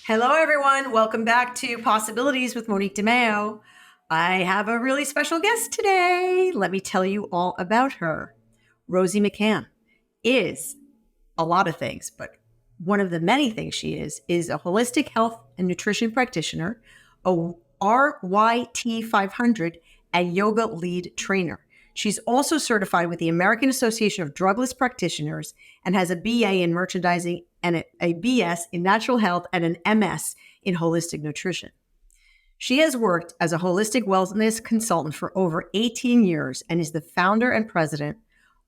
Hello, everyone. Welcome back to Possibilities with Monique de Maio. I have a really special guest today. Let me tell you all about her. Rosy McCann is a lot of things, but one of the many things she is a holistic health and nutrition practitioner, a RYT 500, and yoga lead trainer. She's also certified with the American Association of Drugless Practitioners and has a BA in merchandising and a BS in natural health and an MS in holistic nutrition. She has worked as a holistic wellness consultant for over 18 years and is the founder and president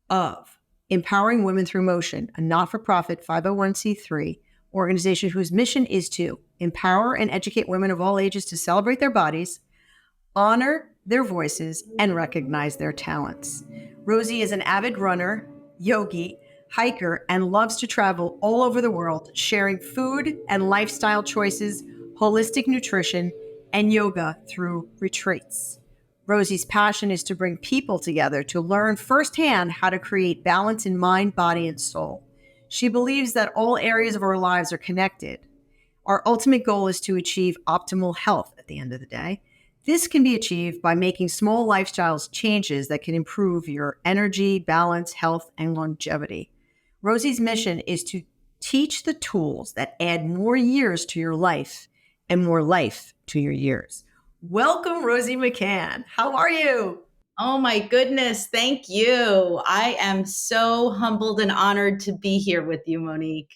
of Empowering Women Through Motion, a not-for-profit 501c3 organization whose mission is to empower and educate women of all ages to celebrate their bodies, honor their voices, and recognize their talents. Rosy is an avid runner, yogi, hiker, and loves to travel all over the world, sharing food and lifestyle choices, holistic nutrition, and yoga through retreats. Rosy's passion is to bring people together to learn firsthand how to create balance in mind, body, and soul. She believes that all areas of our lives are connected. Our ultimate goal is to achieve optimal health at the end of the day. This can be achieved by making small lifestyle changes that can improve your energy, balance, health, and longevity. Rosy's mission is to teach the tools that add more years to your life and more life to your years. Welcome, Rosy McCann. How are you? Oh my goodness. Thank you. I am so humbled and honored to be here with you, Monique.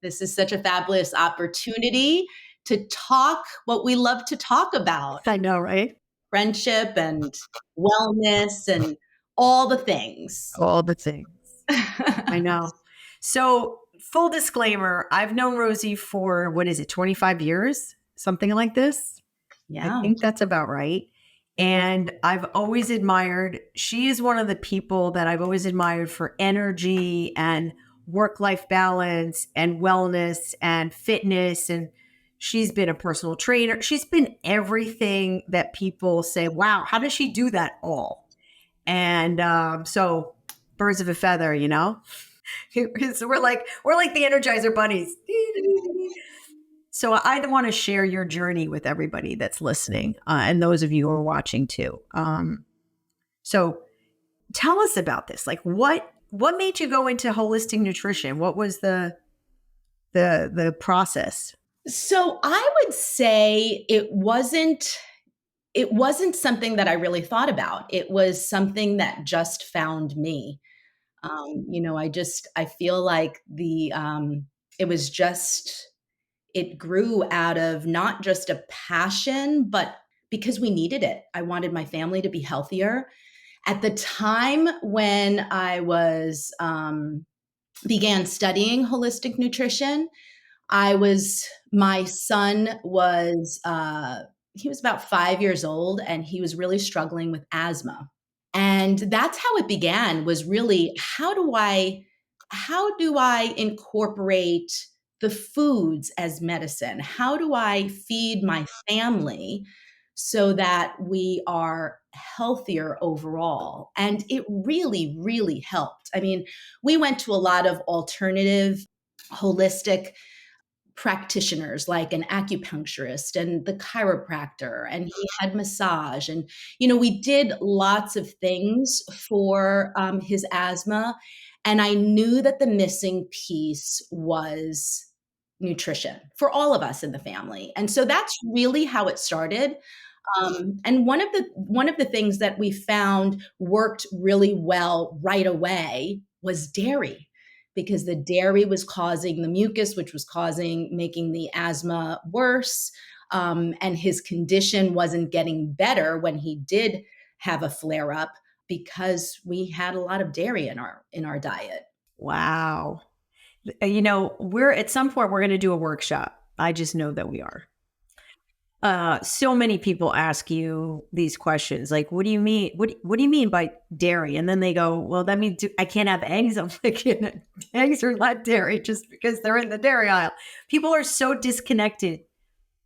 This is such a fabulous opportunity to talk what we love to talk about, I know, right? friendship and wellness and all the things. All the things. I know. So, full disclaimer, I've known Rosy for, 25 years? Something like this? I Yeah. think that's about right. And I've always admired, she is one of the people that I've always admired for energy and work-life balance and wellness and fitness. And she's been a personal trainer. She's been everything that people say, wow, how does she do that all? And so birds of a feather, you know? So we're like the Energizer bunnies. So I want to share your journey with everybody that's listening, and those of you who are watching too. So tell us about this. Like, what made you go into holistic nutrition? What was the process? So I would say it wasn't something that I really thought about. It was something that just found me. I feel like it was just, it grew out of not just a passion, but because we needed it. I wanted my family to be healthier. At the time when I began studying holistic nutrition, my son he was about 5 years old and he was really struggling with asthma. And that's how it began, was really how do I incorporate the foods as medicine? How do I feed my family so that we are healthier overall? And it really, really helped. I mean, we went to a lot of alternative holistic practitioners like an acupuncturist and the chiropractor, and he had massage, and we did lots of things for his asthma, and I knew that the missing piece was nutrition for all of us in the family. And so that's really how it started. And one of the things that we found worked really well right away was dairy, because the dairy was causing the mucus, which was making the asthma worse. And his condition wasn't getting better when he did have a flare up, because we had a lot of dairy in our diet. Wow. We're at some point we're going to do a workshop. I just know that we are. So many people ask you these questions, like, what do you mean? What do you mean by dairy? And then they go, well, that means I can't have eggs. I'm like, eggs are not dairy just because they're in the dairy aisle. People are so disconnected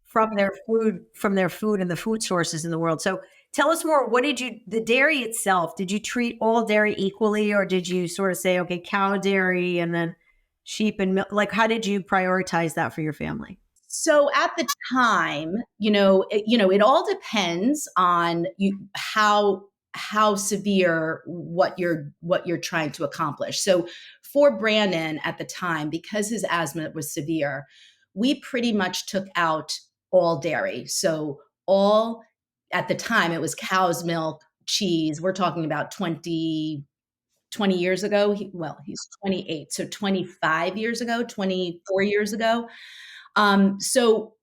from their food and the food sources in the world. So tell us more. The dairy itself, did you treat all dairy equally, or did you sort of say, okay, cow dairy and then sheep and milk? Like, how did you prioritize that for your family? So at the time, it all depends on how severe what you're trying to accomplish. So for Brandon at the time, because his asthma was severe, we pretty much took out all dairy. So all at the time it was cow's milk, cheese. We're talking about 20 years ago. He's 28, so 25 years ago, 24 years ago. So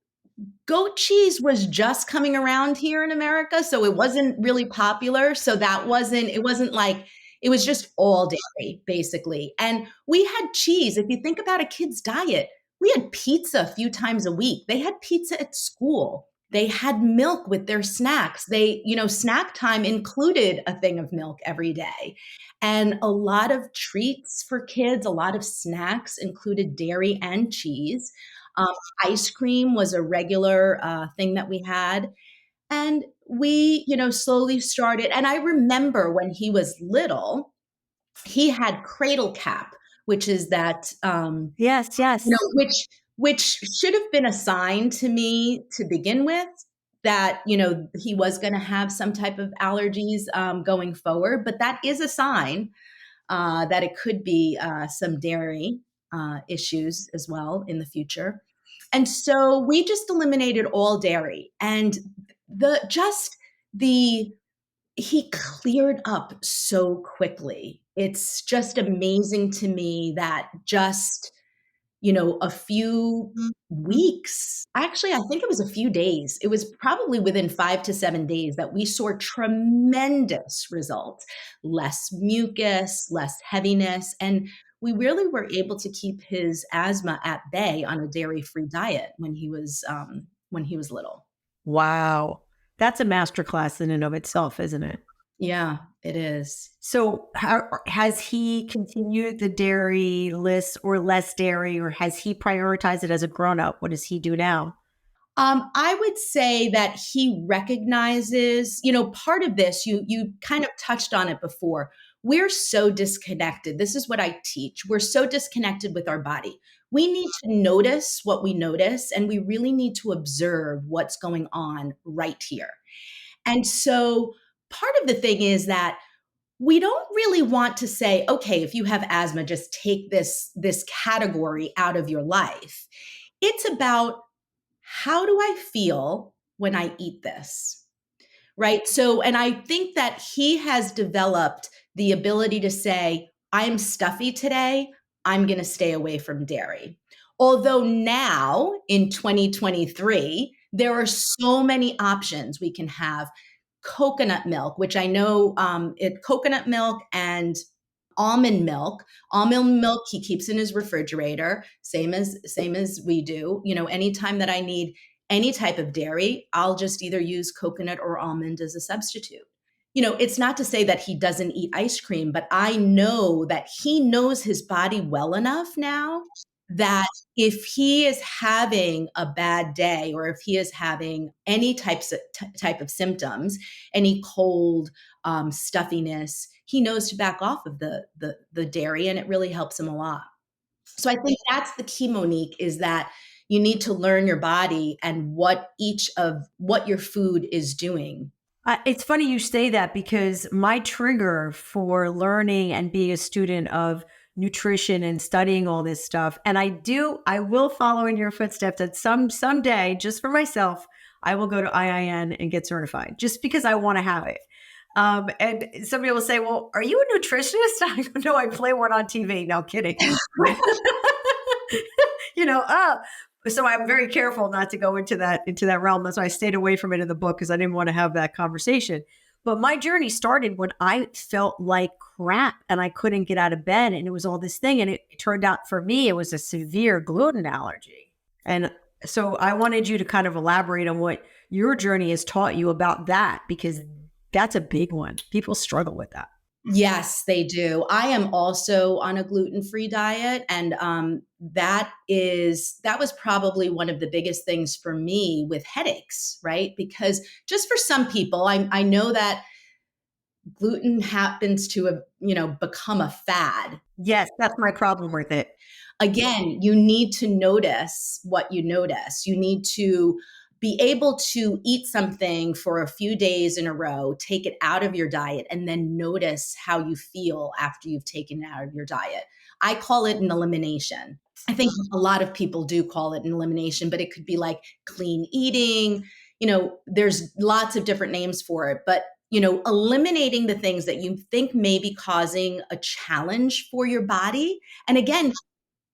goat cheese was just coming around here in America, so it wasn't really popular. So it wasn't like it was just all dairy basically. And we had cheese. If you think about a kid's diet, we had pizza a few times a week. They had pizza at school. They had milk with their snacks. Snack time included a thing of milk every day. And a lot of treats for kids, a lot of snacks included dairy and cheese. Um, Ice cream was a regular thing that we had. And we, slowly started. And I remember when he was little, he had cradle cap, which is that, Yes, yes. which should have been a sign to me to begin with that, he was going to have some type of allergies going forward. But that is a sign that it could be some dairy issues as well in the future. And so we just eliminated all dairy, and the he cleared up so quickly. It's just amazing to me that just a few weeks, actually, I think it was a few days. It was probably within 5 to 7 days that we saw tremendous results, less mucus, less heaviness. And we really were able to keep his asthma at bay on a dairy-free diet when he was little. Wow. That's a masterclass in and of itself, isn't it? Yeah, it is. So, how has he continued the dairy list or less dairy, or has he prioritized it as a grown up? What does he do now? I would say that he recognizes, part of this, you kind of touched on it before. We're so disconnected. This is what I teach. We're so disconnected with our body. We need to notice what we notice, and we really need to observe what's going on right here. And so part of the thing is that we don't really want to say, okay, if you have asthma, just take this category out of your life. It's about, how do I feel when I eat this? Right? So, and I think that he has developed the ability to say, I'm stuffy today. I'm going to stay away from dairy. Although now in 2023, there are so many options we can have. Coconut milk, which I know coconut milk and almond milk. Almond milk he keeps in his refrigerator, same as we do. Anytime that I need any type of dairy, I'll just either use coconut or almond as a substitute. It's not to say that he doesn't eat ice cream, but I know that he knows his body well enough now that if he is having a bad day, or if he is having any type of symptoms, any cold, stuffiness, he knows to back off of the dairy, and it really helps him a lot. So I think that's the key, Monique, is that you need to learn your body and what your food is doing. It's funny you say that, because my trigger for learning and being a student of nutrition and studying all this stuff, and I will follow in your footsteps that someday, just for myself, I will go to IIN and get certified just because I want to have it. And somebody will say, well, are you a nutritionist? I go, no, I play one on TV. No kidding. you know, uh, so I'm very careful not to go into that realm. That's why I stayed away from it in the book, because I didn't want to have that conversation. But my journey started when I felt like crap and I couldn't get out of bed, and it was all this thing. And it turned out for me, it was a severe gluten allergy. And so I wanted you to kind of elaborate on what your journey has taught you about that, because that's a big one. People struggle with that. Yes, they do. I am also on a gluten-free diet, and that was probably one of the biggest things for me with headaches, right? Because just for some people, I know that gluten happens to have, become a fad. Yes, that's my problem with it. Again, you need to notice what you notice. You need to be able to eat something for a few days in a row, take it out of your diet, and then notice how you feel after you've taken it out of your diet. I call it an elimination. I think a lot of people do call it an elimination, but it could be like clean eating. There's lots of different names for it, but eliminating the things that you think may be causing a challenge for your body. And again,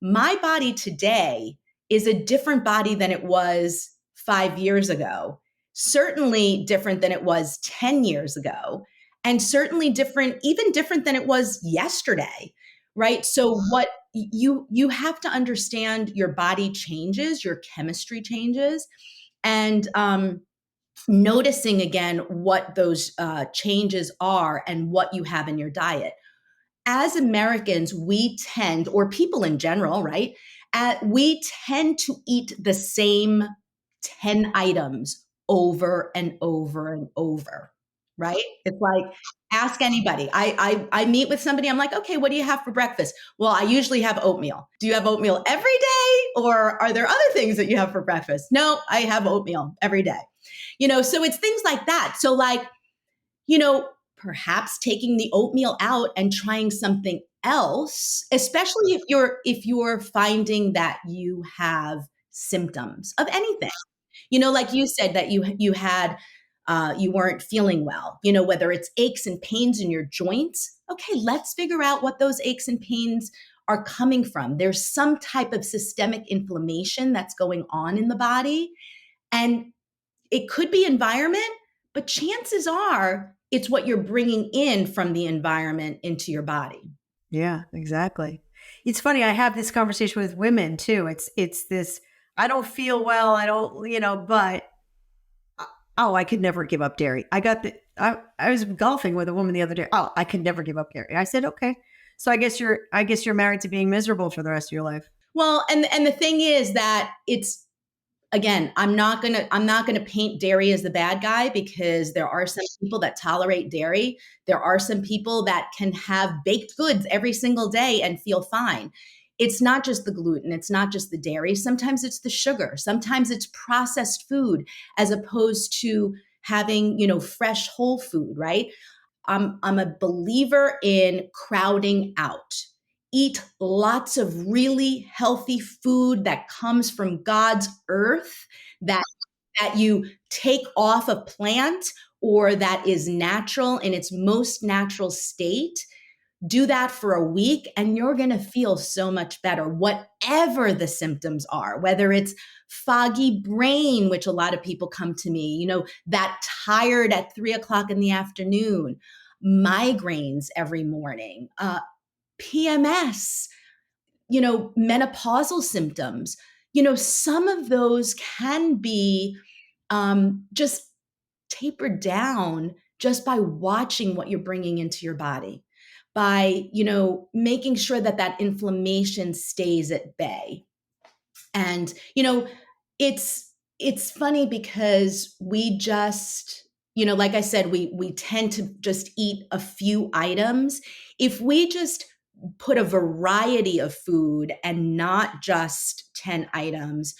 my body today is a different body than it was 5 years ago, certainly different than it was 10 years ago, and certainly different, even different than it was yesterday. Right. So what you have to understand, your body changes, your chemistry changes, and noticing again what those changes are and what you have in your diet. As Americans, we tend, or people in general, right? We tend to eat the same 10 items over and over and over, right? It's like, ask anybody. I meet with somebody, I'm like, okay, what do you have for breakfast? Well, I usually have oatmeal. Do you have oatmeal every day? Or are there other things that you have for breakfast? No, I have oatmeal every day. So it's things like that. So, like, perhaps taking the oatmeal out and trying something else, especially if you're finding that you have symptoms of anything. Like you said that you weren't feeling well, whether it's aches and pains in your joints. Okay, let's figure out what those aches and pains are coming from. There's some type of systemic inflammation that's going on in the body. And it could be environment, but chances are it's what you're bringing in from the environment into your body. Yeah, exactly. It's funny. I have this conversation with women too. It's this. I don't feel well. I don't, but oh, I could never give up dairy. I was golfing with a woman the other day. Oh, I could never give up dairy. I said, okay. So I guess you're married to being miserable for the rest of your life. Well, and the thing is that it's, again, I'm not gonna paint dairy as the bad guy, because there are some people that tolerate dairy. There are some people that can have baked goods every single day and feel fine. It's not just the gluten, it's not just the dairy. Sometimes it's the sugar. Sometimes it's processed food as opposed to having, fresh whole food, right? I'm a believer in crowding out. Eat lots of really healthy food that comes from God's earth, that you take off a plant, or that is natural in its most natural state. Do that for a week and you're going to feel so much better, whatever the symptoms are, whether it's foggy brain, which a lot of people come to me, that tired at 3 o'clock in the afternoon, migraines every morning, PMS, menopausal symptoms. Some of those can be just tapered down just by watching what you're bringing into your body, by making sure that that inflammation stays at bay. And it's funny because we just, like I said, we tend to just eat a few items. If we just put a variety of food and not just 10 items,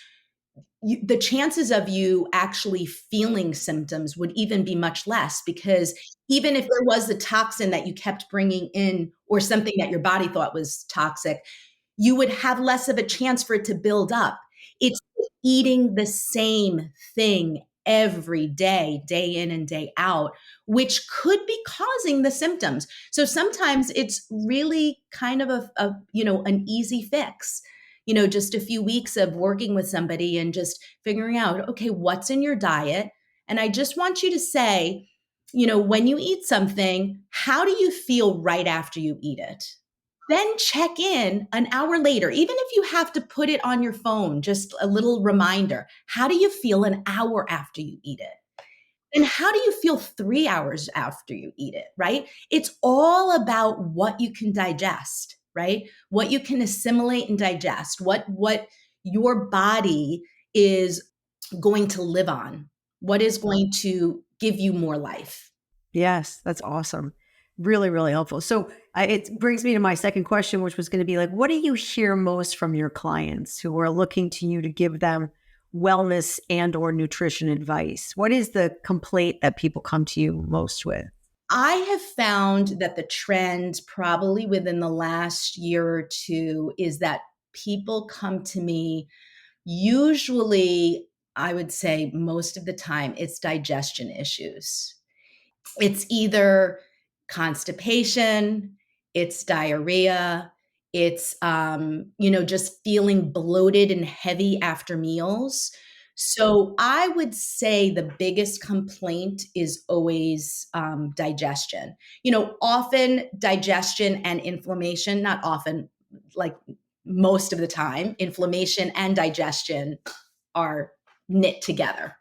the chances of you actually feeling symptoms would even be much less, because even if there was a toxin that you kept bringing in, or something that your body thought was toxic, you would have less of a chance for it to build up. It's eating the same thing every day, day in and day out, which could be causing the symptoms. So sometimes it's really kind of an easy fix. Just a few weeks of working with somebody and just figuring out, okay, what's in your diet? And I just want you to say, when you eat something, how do you feel right after you eat it? Then check in an hour later, even if you have to put it on your phone, just a little reminder. How do you feel an hour after you eat it? And how do you feel 3 hours after you eat it, right? It's all about what you can digest, right? What you can assimilate and digest, what your body is going to live on, what is going to give you more life. Yes, that's awesome. Really, really helpful. So it brings me to my second question, which was going to be like, what do you hear most from your clients who are looking to you to give them wellness and or nutrition advice? What is the complaint that people come to you most with? I have found that the trend probably within the last year or two is that people come to me, usually, I would say most of the time, it's digestion issues. It's either constipation, it's diarrhea, it's just feeling bloated and heavy after meals. So I would say the biggest complaint is always digestion. Often digestion and inflammation, not often, like most of the time, inflammation and digestion are knit together,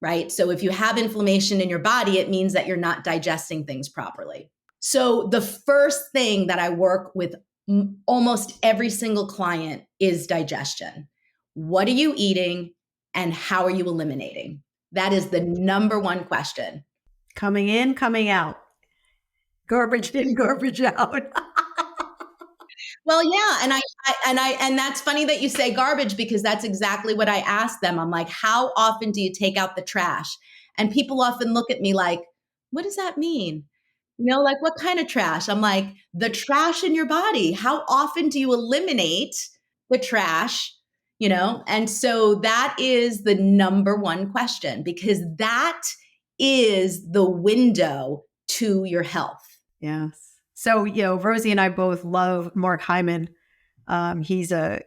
right? So if you have inflammation in your body, it means that you're not digesting things properly. So the first thing that I work with almost every single client is digestion. What are you eating and how are you eliminating? That is the number one question. Coming in, coming out. Garbage in, garbage out. Well, yeah, and that's funny that you say garbage because that's exactly what I ask them. I'm like, "How often do you take out the trash?" And people often look at me like, "What does that mean?" Like, "What kind of trash?" I'm like, "The trash in your body. How often do you eliminate the trash?" And so that is the number one question because that is the window to your health. Yes. So, Rosie and I both love Mark Hyman. He's a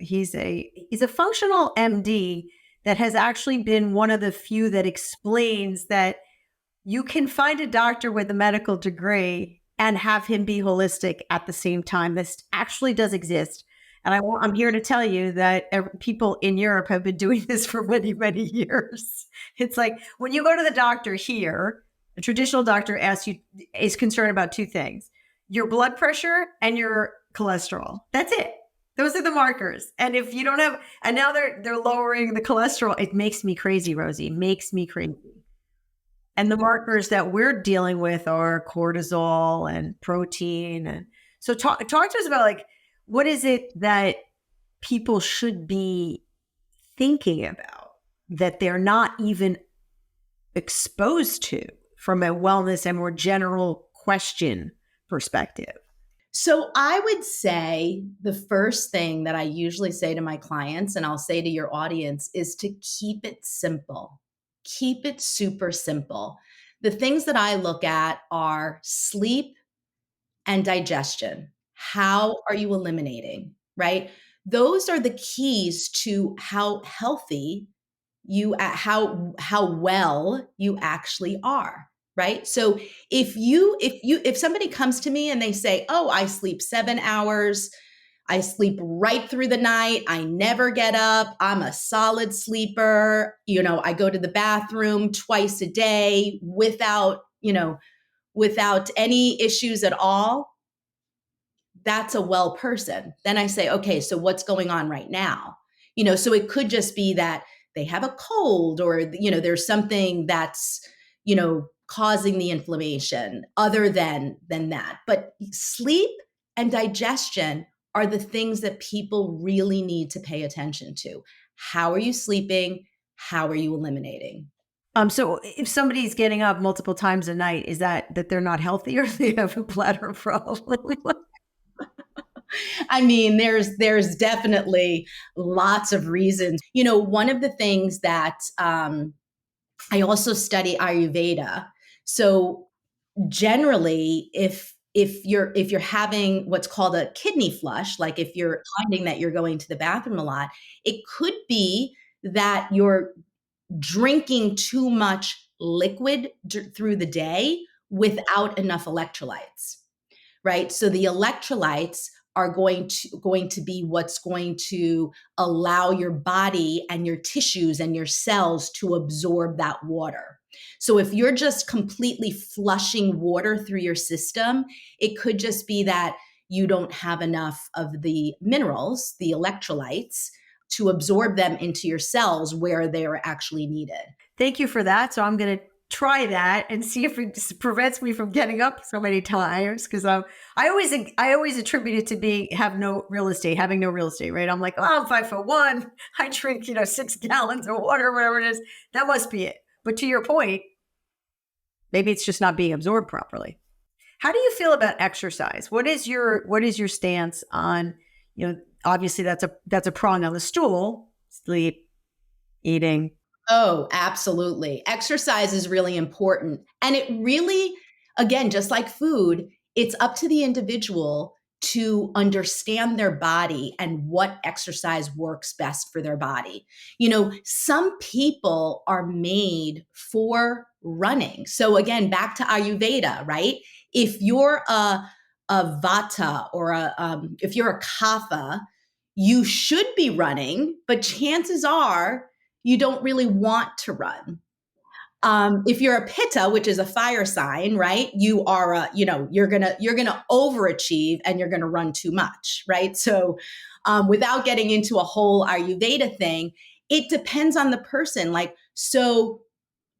functional MD that has actually been one of the few that explains that you can find a doctor with a medical degree and have him be holistic at the same time. This actually does exist. And I'm here to tell you that people in Europe have been doing this for many, many years. It's like when you go to the doctor here, a traditional doctor is concerned about two things: your blood pressure and your cholesterol. That's it. Those are the markers. And if you don't have, and now they're lowering the cholesterol, it makes me crazy, Rosie. It makes me crazy. And the markers that we're dealing with are cortisol and protein. And so talk to us about like, what is it that people should be thinking about that they're not even exposed to from a wellness and more general question perspective? So I would say the first thing that I usually say to my clients, and I'll say to your audience, is to keep it simple. Keep it super simple. The things that I look at are sleep and digestion. How are you eliminating, right? Those are the keys to how healthy how well you actually are, right? So if somebody comes to me and they say, "Oh, I sleep 7 hours, I sleep right through the night, I never get up, I'm a solid sleeper, I go to the bathroom twice a day without any issues at all," that's a well person. Then I say, okay, so what's going on right now? So it could just be that they have a cold or, there's something that's, causing the inflammation other than that. But sleep and digestion are the things that people really need to pay attention to. How are you sleeping? How are you eliminating? So if somebody's getting up multiple times a night, is that they're not healthy or they have a bladder problem? I mean, there's definitely lots of reasons. One of the things that I also study Ayurveda. So generally, if you're having what's called a kidney flush, like if you're finding that you're going to the bathroom a lot, it could be that you're drinking too much liquid through the day without enough electrolytes, right? So the electrolytes are going to be what's going to allow your body and your tissues and your cells to absorb that water. So if you're just completely flushing water through your system, it could just be that you don't have enough of the minerals, the electrolytes, to absorb them into your cells where they are actually needed. Thank you for that. So I'm going to try that and see if it prevents me from getting up so many times. Because I always attribute it to having no real estate, right? I'm like, oh, I'm 5'1". I drink 6 gallons of water, whatever it is. That must be it. But to your point, maybe it's just not being absorbed properly. How do you feel about exercise? What is your stance on, obviously that's a prong on the stool, sleep, eating. Oh, absolutely. Exercise is really important. And it really, again, just like food, it's up to the individual to understand their body and what exercise works best for their body. Some people are made for running. So again, back to Ayurveda, right? If you're a vata or if you're a kapha, you should be running, but chances are you don't really want to run. If you're a pitta, which is a fire sign, right? You are you're gonna overachieve and you're gonna run too much, right? So, without getting into a whole Ayurveda thing, it depends on the person. Like, so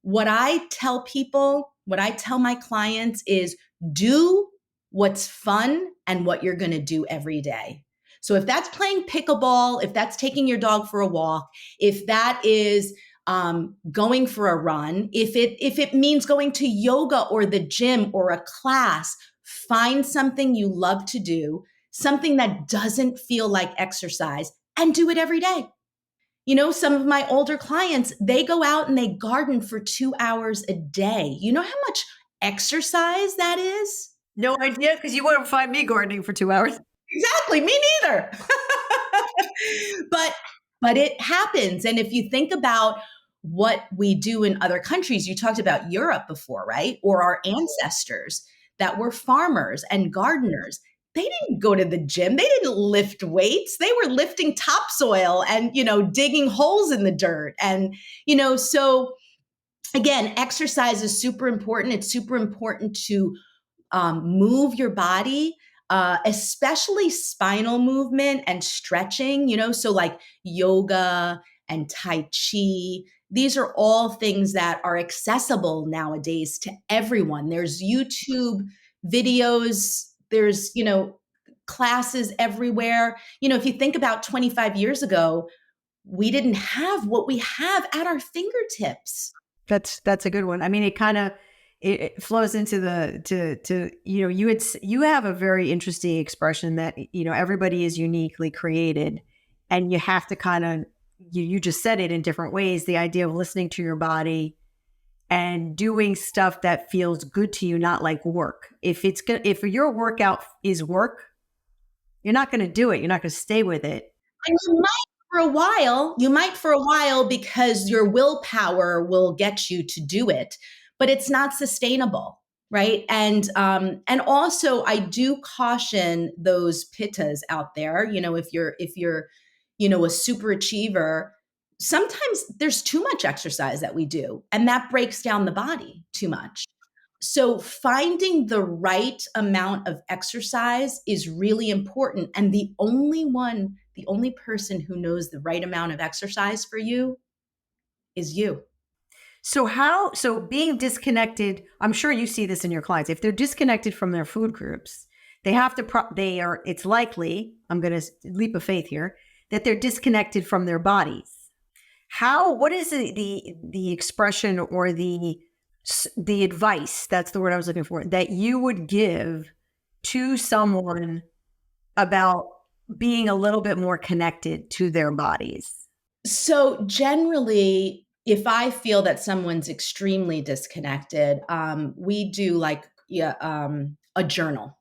what I tell people, what I tell my clients is do what's fun and what you're going to do every day. So if that's playing pickleball, if that's taking your dog for a walk, if that is going for a run, if it means going to yoga or the gym or a class, find something you love to do, something that doesn't feel like exercise, and do it every day. Some of my older clients, they go out and they garden for 2 hours a day. You know how much exercise that is? No idea, because you won't find me gardening for 2 hours. Exactly. Me neither. but it happens. And if you think about what we do in other countries, you talked about Europe before, right? Or our ancestors that were farmers and gardeners. They didn't go to the gym. They didn't lift weights. They were lifting topsoil and, digging holes in the dirt. And, so again, exercise is super important. It's super important to move your body, especially spinal movement and stretching, so like yoga and Tai Chi. These are all things that are accessible nowadays to everyone. There's YouTube videos, there's, classes everywhere. If you think about 25 years ago, we didn't have what we have at our fingertips. That's a good one. I mean, it flows into you have a very interesting expression that everybody is uniquely created, and you have to kind of you just said it in different ways. The idea of listening to your body and doing stuff that feels good to you, not like work. If your workout is work, you're not going to do it. You're not going to stay with it. And you might for a while because your willpower will get you to do it, but it's not sustainable, right? And also I do caution those pittas out there. If you're a super achiever, sometimes there's too much exercise that we do, and that breaks down the body too much. So finding the right amount of exercise is really important. And the only person who knows the right amount of exercise for you is you. So being disconnected, I'm sure you see this in your clients. If they're disconnected from their food groups, it's likely, I'm going to leap of faith here, that they're disconnected from their bodies. What is the expression or the advice, that's the word I was looking for, that you would give to someone about being a little bit more connected to their bodies? So generally, if I feel that someone's extremely disconnected, we do a journal.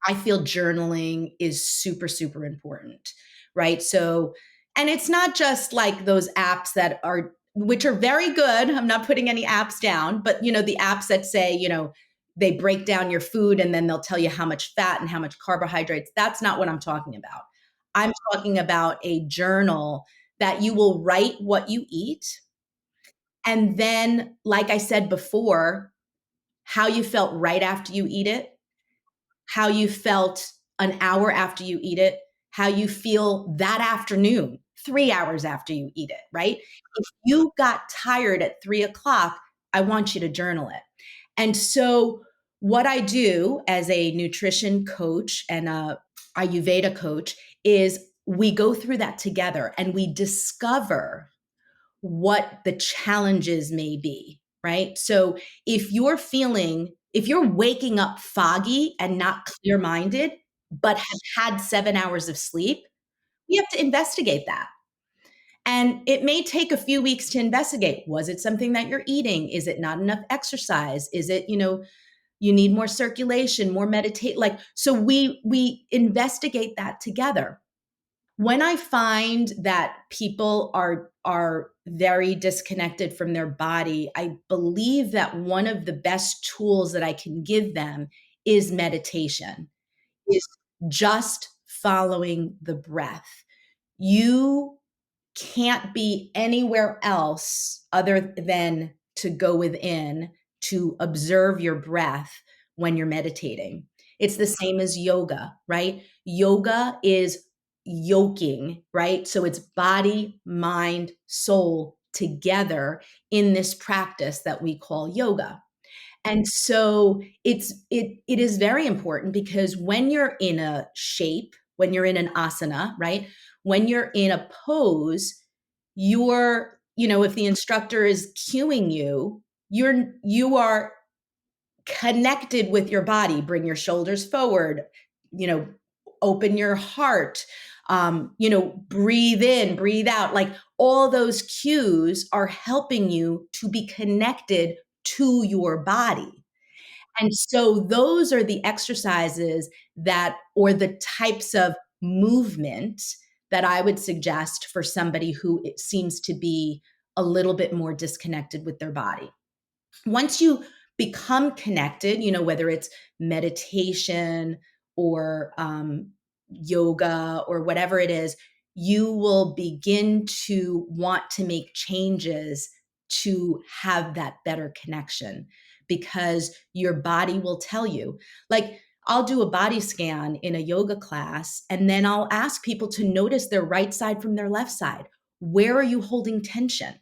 I feel journaling is super, super important, right? So, and it's not just like those apps which are very good. I'm not putting any apps down, but the apps that say, they break down your food and then they'll tell you how much fat and how much carbohydrates. That's not what I'm talking about. I'm talking about a journal that you will write what you eat. And then, like I said before, how you felt right after you eat it, how you felt an hour after you eat it, how you feel that afternoon, 3 hours after you eat it, right? If you got tired at 3 o'clock, I want you to journal it. And so, what I do as a nutrition coach and a Ayurveda coach is we go through that together and we discover what the challenges may be, right? So, if you're waking up foggy and not clear minded, but have had 7 hours of sleep, we have to investigate that. And it may take a few weeks to investigate. Was it something that you're eating? Is it not enough exercise? Is it, you need more circulation, more meditate? Like, so we investigate that together. When I find that people are very disconnected from their body, I believe that one of the best tools that I can give them is meditation, is just following the breath. You can't be anywhere else other than to go within to observe your breath when you're meditating. It's the same as yoga, right? Yoga is yoking, right? So it's body, mind, soul together in this practice that we call yoga. And so it is very important because when you're in a shape, when you're in an asana, right? When you're in a pose, if the instructor is cueing you, you are connected with your body. Bring your shoulders forward, you know, open your heart, breathe in, breathe out. Like all those cues are helping you to be connected to your body. And so those are the exercises or the types of movement that I would suggest for somebody who it seems to be a little bit more disconnected with their body. Once you become connected, whether it's meditation or yoga or whatever it is, you will begin to want to make changes to have that better connection because your body will tell you. Like, I'll do a body scan in a yoga class, and then I'll ask people to notice their right side from their left side. Where are you holding tension?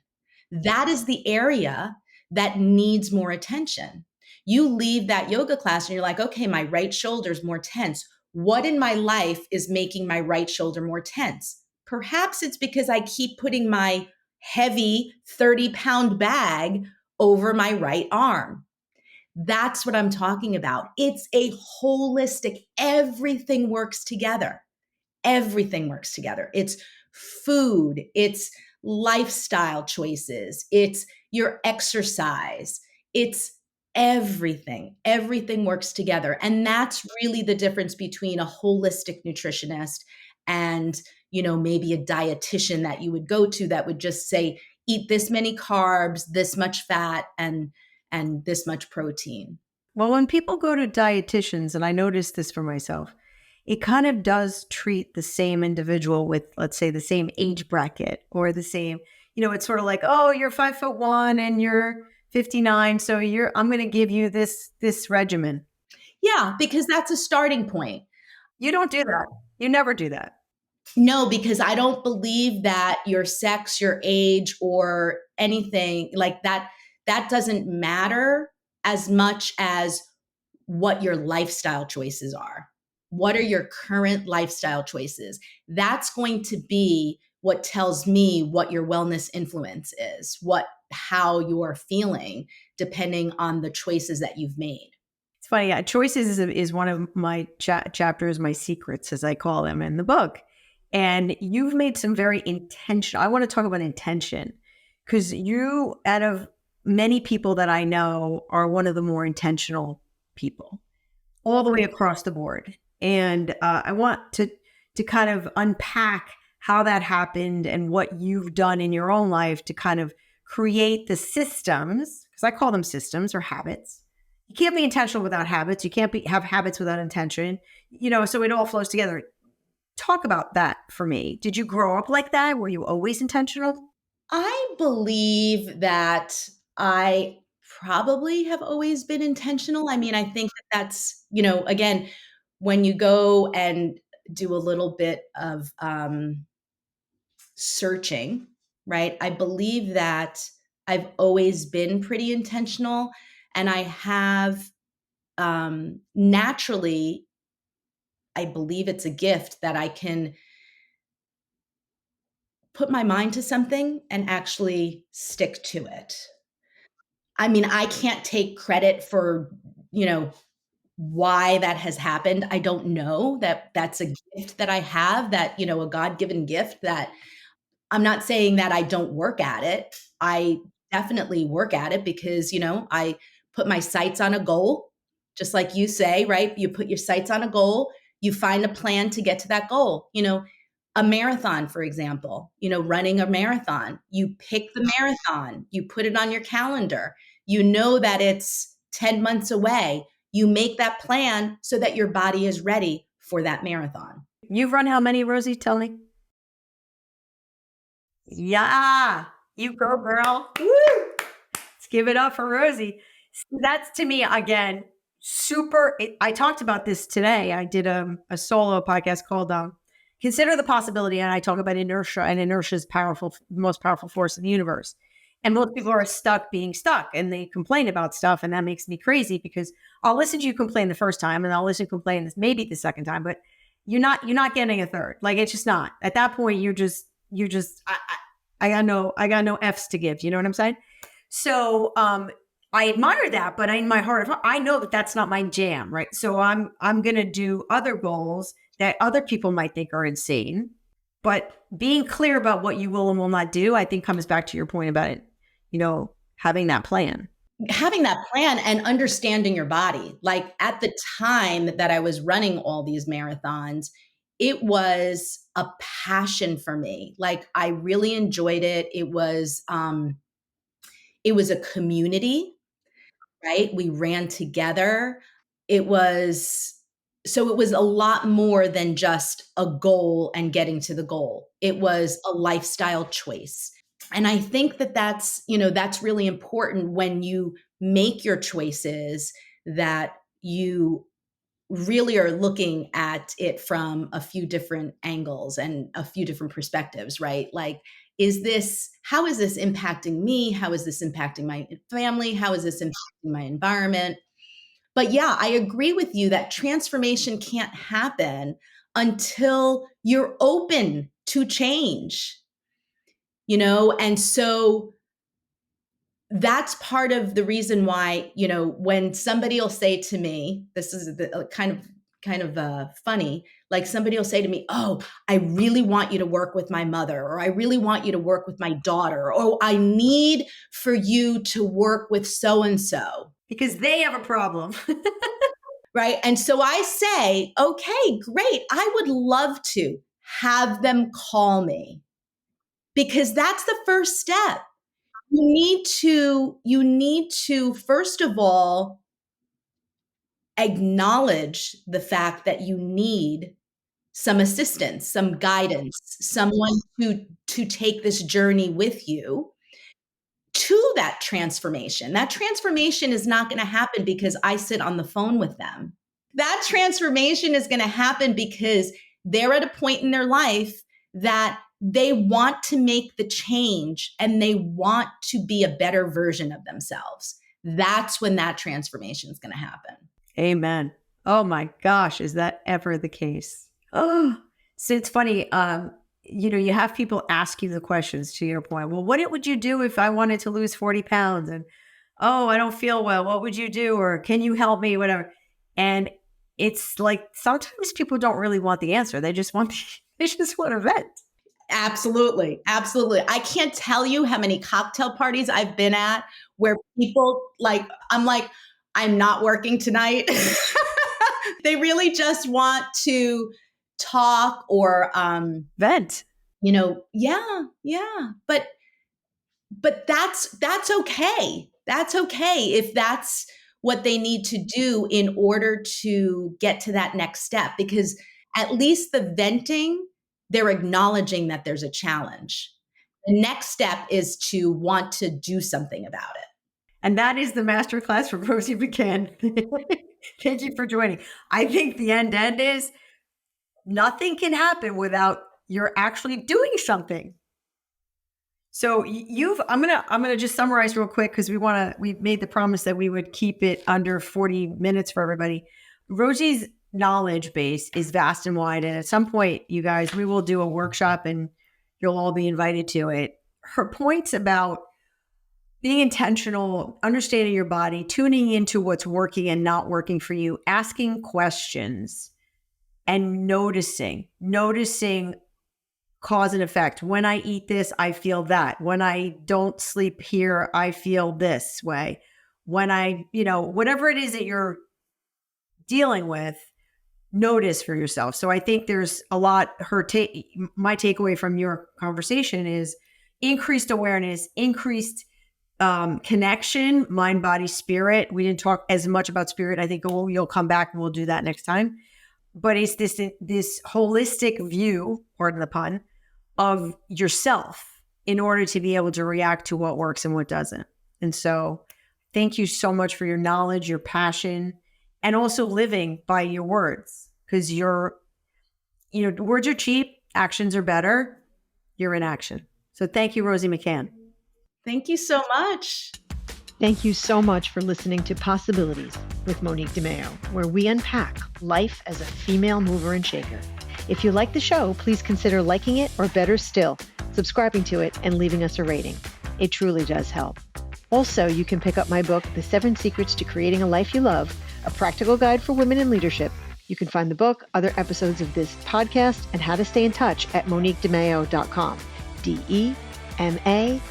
That is the area that needs more attention. You leave that yoga class and you're like, okay, my right shoulder is more tense. What in my life is making my right shoulder more tense? Perhaps it's because I keep putting my heavy 30-pound bag over my right arm. That's what I'm talking about. It's a holistic, everything works together. Everything works together. It's food, it's lifestyle choices, it's your exercise, it's everything. Everything works together. And that's really the difference between a holistic nutritionist and, maybe a dietitian that you would go to that would just say, eat this many carbs, this much fat, and this much protein. Well, when people go to dietitians, and I noticed this for myself, it kind of does treat the same individual with, let's say, the same age bracket or the same, it's sort of like, oh, you're 5'1" and you're 59. So I'm going to give you this regimen. Yeah, because that's a starting point. You don't do that. You never do that. No, because I don't believe that your sex, your age, or anything like that doesn't matter as much as what your lifestyle choices are. What are your current lifestyle choices? That's going to be what tells me what your wellness influence is, how you're feeling, depending on the choices that you've made. It's funny. Choices is one of my chapters, my secrets, as I call them in the book. And you've made some very intentional. I want to talk about intention because you, out of many people that I know, are one of the more intentional people all the way across the board. And I want to kind of unpack how that happened and what you've done in your own life to kind of create the systems, because I call them systems or habits. You can't be intentional without habits. You can't have habits without intention, so it all flows together. Talk about that for me. Did you grow up like that? Were you always intentional? I believe that I probably have always been intentional. I mean, I think that's, again, when you go and do a little bit of searching, right? I believe that I've always been pretty intentional, and I have naturally, I believe it's a gift that I can put my mind to something and actually stick to it. I mean, I can't take credit for, you know, why that has happened. I don't know that that's a gift that I have, that, a God-given gift that I'm not saying that I don't work at it. I definitely work at it because, I put my sights on a goal, just like you say, right? You put your sights on a goal, you find a plan to get to that goal. A marathon, for example, running a marathon, you pick the marathon, you put it on your calendar, you know that it's 10 months away. You make that plan so that your body is ready for that marathon. You've run how many, Rosie? Tell me. Yeah, you go, girl. Woo! Let's give it up for Rosie. That's, to me, again, super. I talked about this today. I did a solo podcast called Consider the Possibility, and I talk about inertia, and inertia is powerful, the most powerful force in the universe. And most people are stuck being stuck, and they complain about stuff, and that makes me crazy because I'll listen to you complain the first time, and I'll listen to complain maybe the second time, but you're not getting a third. Like, it's just not. At that point, I got no F's to give. You know what I'm saying? So I admire that, but in my heart of heart, I know that that's not my jam, right? So I'm gonna do other goals that other people might think are insane. But being clear about what you will and will not do, I think comes back to your point about it, having that plan. Having that plan and understanding your body. Like, at the time that I was running all these marathons, it was a passion for me. Like, I really enjoyed it. It was a community, right? We ran together. It was it was a lot more than just a goal and getting to the goal. It was a lifestyle choice. And I think that that's really important when you make your choices, that you really are looking at it from a few different angles and a few different perspectives, right? Like, how is this impacting me? How is this impacting my family? How is this impacting my environment? But yeah, I agree with you that transformation can't happen until you're open to change, And so that's part of the reason why, when somebody will say to me, this is kind of funny, like, somebody will say to me, "Oh, I really want you to work with my mother," or "I really want you to work with my daughter," or "I need for you to work with so and so." Because they have a problem. Right? And so I say, "Okay, great. I would love to have them call me," because that's the first step. You need to first of all acknowledge the fact that you need some assistance, some guidance, someone to take this journey with you to that transformation. That transformation is not going to happen because I sit on the phone with them. That transformation is going to happen because they're at a point in their life that they want to make the change and they want to be a better version of themselves. That's when that transformation is going to happen. Amen. Oh my gosh, is that ever the case? Oh, so it's funny. You have people ask you the questions, to your point. Well, what would you do if I wanted to lose 40 pounds? And, oh, I don't feel well. What would you do? Or can you help me? Whatever. And it's like, sometimes people don't really want the answer. They just want, they just want to vent. Absolutely. Absolutely. I can't tell you how many cocktail parties I've been at where people, like, I'm not working tonight. They really just want to talk or Vent. yeah, yeah. But that's okay. That's okay if that's what they need to do in order to get to that next step, because at least the venting, they're acknowledging that there's a challenge. The next step is to want to do something about it. And that is the masterclass from Rosy McCann. Thank you for joining. I think the end is nothing can happen without you're actually doing something. So I'm gonna just summarize real quick because we made the promise that we would keep it under 40 minutes for everybody. Rosy's knowledge base is vast and wide. And at some point, you guys, we will do a workshop and you'll all be invited to it. Her points about being intentional, understanding your body, tuning into what's working and not working for you, asking questions and noticing cause and effect. When I eat this, I feel that. When I don't sleep here, I feel this way. When whatever it is that you're dealing with, notice for yourself. So I think there's a lot, my takeaway from your conversation is increased awareness, increased connection, mind, body, spirit. We didn't talk as much about spirit. I think you'll come back and we'll do that next time. But it's this holistic view, pardon the pun, of yourself in order to be able to react to what works and what doesn't. And so thank you so much for your knowledge, your passion, and also living by your words, because words are cheap, actions are better. You're in action. So thank you, Rosy McCann. Thank you so much. Thank you so much for listening to Possibilities with Monique de Maio, where we unpack life as a female mover and shaker. If you like the show, please consider liking it, or better still, subscribing to it and leaving us a rating. It truly does help. Also, you can pick up my book, The 7 Secrets to Creating a Life You Love, a practical guide for women in leadership. You can find the book, other episodes of this podcast, and how to stay in touch at moniquedemaio.com. DEMAIO.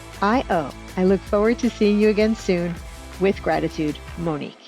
I look forward to seeing you again soon. With gratitude, Monique.